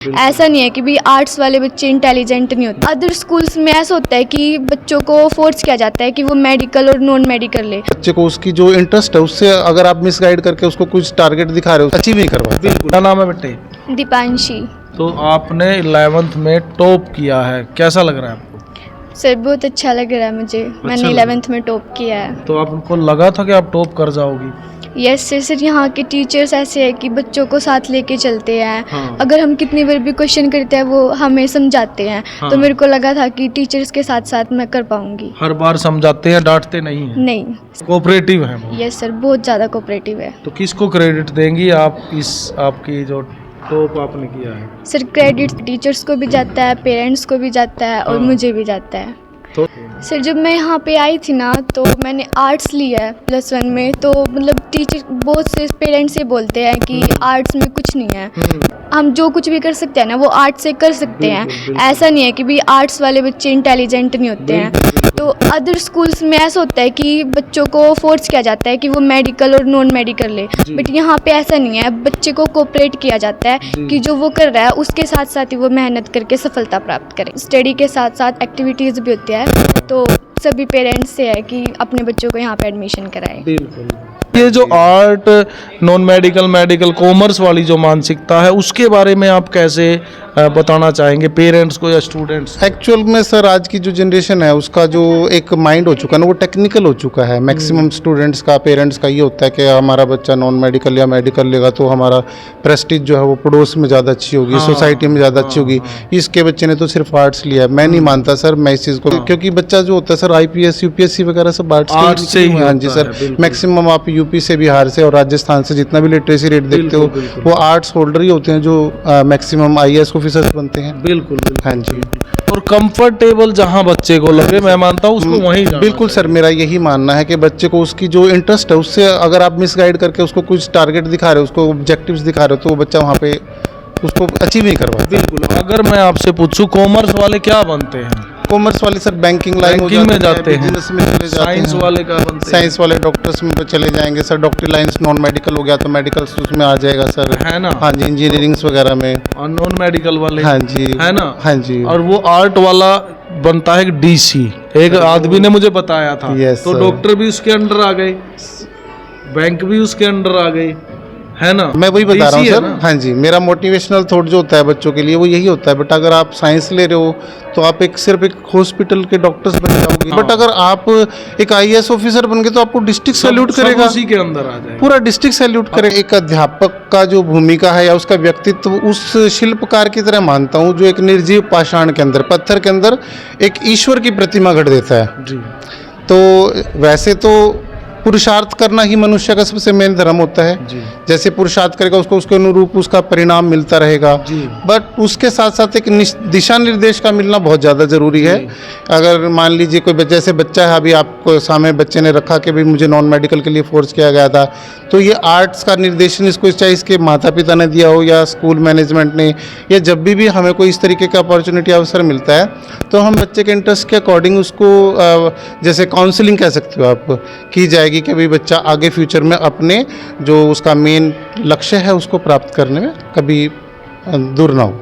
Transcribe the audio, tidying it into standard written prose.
ऐसा नहीं है कि भी आर्ट्स वाले बच्चे इंटेलिजेंट नहीं होते। अदर स्कूल्स में ऐसा होता है कि बच्चों को फोर्स किया जाता है कि वो मेडिकल और नॉन मेडिकल ले। बच्चे को उसकी जो इंटरेस्ट है उससे अगर आप मिसगाइड करके उसको कुछ टारगेट दिखा रहे हो, अचीव नहीं करवा। क्या नाम है बेटे? दीपांशी। तो आपने 11th में टॉप किया है, कैसा लग रहा है आपको? सर बहुत अच्छा लग रहा है मुझे, मैंने लग 11th में टॉप किया है। तो आपको लगा था कि आप टॉप कर जाओगी? यस सर, यहाँ के टीचर्स ऐसे हैं कि बच्चों को साथ लेके चलते हैं। हाँ। अगर हम कितनी बार भी क्वेश्चन करते हैं वो हमें समझाते हैं। हाँ। तो मेरे को लगा था कि टीचर्स के साथ साथ मैं कर पाऊंगी। हर बार समझाते हैं, डांटते नहीं हैं? नहीं। कोऑपरेटिव है वो। यस सर, बहुत ज़्यादा कोऑपरेटिव है। तो किसको क्रेडिट देंगी आप इस आपकी जो टॉप आपने किया है? सर क्रेडिट टीचर्स को भी जाता है, पेरेंट्स को भी जाता है और हाँ। मुझे भी जाता है। तो सर जब मैं यहाँ पे आई थी ना तो मैंने आर्ट्स लिया है +1 में, तो मतलब टीचर बहुत से पेरेंट्स ये बोलते हैं कि आर्ट्स में कुछ नहीं है, हम जो कुछ भी कर सकते हैं ना वो आर्ट से कर सकते हैं। ऐसा नहीं है कि भी आर्ट्स वाले बच्चे इंटेलिजेंट नहीं होते हैं। तो अदर स्कूल्स में ऐसा होता है कि बच्चों को फोर्स किया जाता है कि वो मेडिकल और नॉन मेडिकल ले, बट यहाँ पे ऐसा नहीं है। बच्चे को कोऑपरेट किया जाता है कि जो वो कर रहा है उसके साथ साथ ही वो मेहनत करके सफलता प्राप्त करे। स्टडी के साथ साथ एक्टिविटीज़ भी होती है, तो सभी पेरेंट्स से है कि अपने बच्चों को यहाँ पे एडमिशन कराएं। बिल्कुल। ये जो art, non medical, medical, commerce वाली जो मानसिकता है उसके बारे में आप कैसे बताना चाहेंगे पेरेंट्स को या स्टूडेंट्स? एक्चुअल में सर आज की जो जनरेशन है उसका जो एक माइंड हो चुका है ना वो टेक्निकल हो चुका है। मैक्सिमम स्टूडेंट्स का, पेरेंट्स का ये होता है कि हमारा बच्चा नॉन मेडिकल या मेडिकल लेगा तो हमारा प्रेस्टीज जो है वो पड़ोस में ज़्यादा अच्छी होगी, सोसाइटी में ज़्यादा अच्छी होगी। इसके बच्चे ने तो सिर्फ आर्ट्स लिया है। मैं नहीं मानता सर मैं इस चीज़ को, क्योंकि बच्चा जो होता है सर IPS UPSC वगैरह सब आर्ट्स से ही। हाँ जी सर, मैक्सिमम आप यूपी से, बिहार से और राजस्थान से जितना भी लिटरेसी रेट देखते हो वो आर्ट्स होल्डर ही होते हैं जो मैक्सिमम IAS ऑफिसर्स बनते हैं। बिल्कुल हाँ जी। और कंफर्टेबल जहाँ बच्चे को लगे, मैं मानता हूँ उसको वहीं जाना बिल्कुल सर, मेरा यही मानना है कि बच्चे को उसकी जो इंटरेस्ट है उससे अगर आप मिसगाइड करके उसको कुछ टारगेट दिखा रहे हो, उसको ऑब्जेक्टिव्स दिखा रहे हो, तो वो बच्चा वहाँ पे उसको अचीव नहीं करवा। बिल्कुल। अगर मैं आपसे पूछूं कॉमर्स वाले क्या बनते हैं? कॉमर्स वाले सर बैंकिंग लाइन में जाते हैं, बिजनेस में चले जाते हैं। साइंस वाले क्या बनते हैं? साइंस वाले डॉक्टर्स में चले जाएंगे सर। डॉक्टरी लाइन्स, नॉन मेडिकल हो गया तो मेडिकल उसमें आ जाएगा सर, है ना? हाँ जी, इंजीनियरिंग्स वगैरह में। और नॉन मेडिकल वाले, हाँ जी, है ना? हाँ जी। और वो आर्ट वाला बनता है DC। एक आदमी ने मुझे बताया था। यस तो सर। डॉक्टर भी उसके अंडर आ गए, बैंक भी उसके अंडर आ गई, है ना? मैं वही बता रहा हूँ DC है सर। ना? हाँ जी, मेरा मोटिवेशनल थॉट जो होता है बच्चों के लिए वो यही होता है। बट अगर आप साइंस ले रहे हो तो आप सिर्फ एक हॉस्पिटल के डॉक्टर्स बन जाओगे। हाँ। बट अगर आप एक IAS ऑफिसर बन गए तो आपको डिस्ट्रिक्ट सैल्यूट सब करेगा, उसी के अंदर आ जाए। पूरा डिस्ट्रिक्ट सैल्यूट करेगा। एक अध्यापक का जो भूमिका है या उसका व्यक्तित्व उस शिल्पकार की तरह मानता हूँ जो एक निर्जीव पाषाण के अंदर, पत्थर के अंदर एक ईश्वर की प्रतिमा गढ़ देता है। जी। तो वैसे तो पुरुषार्थ करना ही मनुष्य का सबसे मेन धर्म होता है। जी। जैसे पुरुषार्थ करेगा उसको उसके अनुरूप उसका परिणाम मिलता रहेगा। जी। बट उसके साथ साथ एक दिशा निर्देश का मिलना बहुत ज़्यादा ज़रूरी है। अगर मान लीजिए कोई जैसे बच्चा है, अभी आपको सामने बच्चे ने रखा कि भाई मुझे नॉन मेडिकल के लिए फोर्स किया गया था, तो ये आर्ट्स का निर्देशन इसको चाहे इसके माता पिता ने दिया हो या स्कूल मैनेजमेंट ने, या जब भी हमें कोई इस तरीके का अपॉर्चुनिटी अवसर मिलता है तो हम बच्चे के इंटरेस्ट के अकॉर्डिंग उसको जैसे काउंसलिंग कह सकते हो आप, की जाएगी कि भाई बच्चा आगे फ्यूचर में अपने जो उसका मेन लक्ष्य है उसको प्राप्त करने में कभी दूर ना हो।